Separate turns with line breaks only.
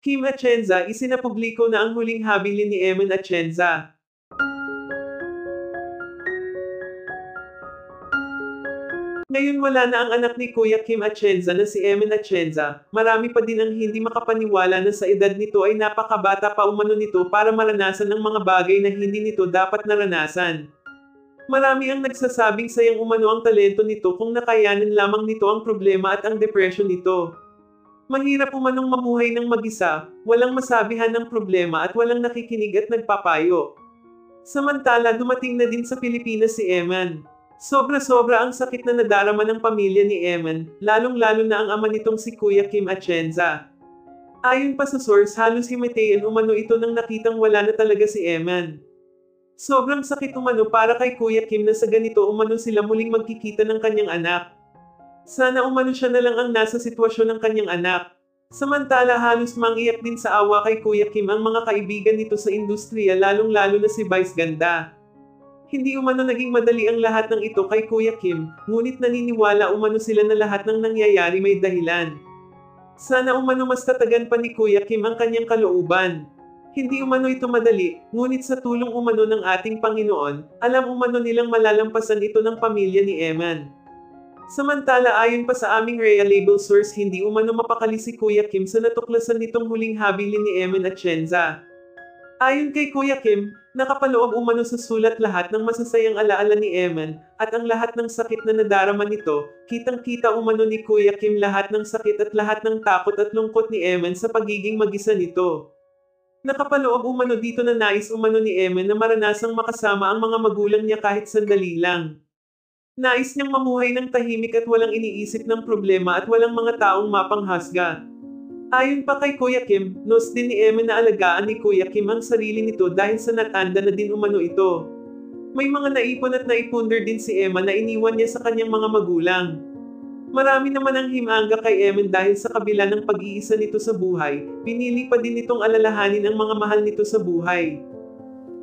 Kim Atienza, isinapubliko na ang huling habilin ni Eman Atienza. Ngayon wala na ang anak ni Kuya Kim Atienza na si Eman Atienza, marami pa din ang hindi makapaniwala na sa edad nito ay napakabata pa umano nito para maranasan ang mga bagay na hindi nito dapat naranasan. Marami ang nagsasabing sayang umano ang talento nito kung nakayanan lamang nito ang problema at ang depression nito. Mahirap umanong mamuhay ng mag-isa, walang masabihan ng problema at walang nakikinig at nagpapayo. Samantala dumating na din sa Pilipinas si Eman. Sobra-sobra ang sakit na nadarama ng pamilya ni Eman, lalong-lalo na ang ama nitong si Kuya Kim Atienza. Ayon pa sa source halos himatayin umano ito nang nakitang wala na talaga si Eman. Sobrang sakit umano para kay Kuya Kim na sa ganito umano sila muling magkikita ng kanyang anak. Sana umano siya na lang ang nasa sitwasyon ng kanyang anak. Samantala halos mangiyak din sa awa kay Kuya Kim ang mga kaibigan nito sa industriya lalong-lalo na si Vice Ganda. Hindi umano naging madali ang lahat ng ito kay Kuya Kim, ngunit naniniwala umano sila na lahat ng nangyayari may dahilan. Sana umano mas tatagan pa ni Kuya Kim ang kanyang kalooban. Hindi umano ito madali, ngunit sa tulong umano ng ating Panginoon, alam umano nilang malalampasan ito ng pamilya ni Eman. Samantala ayon pa sa aming reliable source hindi umano mapakali si Kuya Kim sa natuklasan nitong huling habilin ni Eman Atienza. Ayon kay Kuya Kim, nakapaloob umano sa sulat lahat ng masasayang alaala ni Eman, at ang lahat ng sakit na nadarama nito, kitang-kita umano ni Kuya Kim lahat ng sakit at lahat ng takot at lungkot ni Eman sa pagiging mag-isa nito. Nakapaloob umano dito na nais umano ni Eman na maranasang makasama ang mga magulang niya kahit sandali lang. Nais niyang mamuhay ng tahimik at walang iniisip ng problema at walang mga taong mapanghasga. Ayon pa kay Kuya Kim, nos din ni Eman na alagaan ni Kuya Kim ang sarili nito dahil sa natanda na din umano ito. May mga naipon at naipunder din si Eman na iniwan niya sa kanyang mga magulang. Marami naman ang himanga kay Eman dahil sa kabila ng pag-iisa nito sa buhay, pinili pa din nitong alalahanin ang mga mahal nito sa buhay.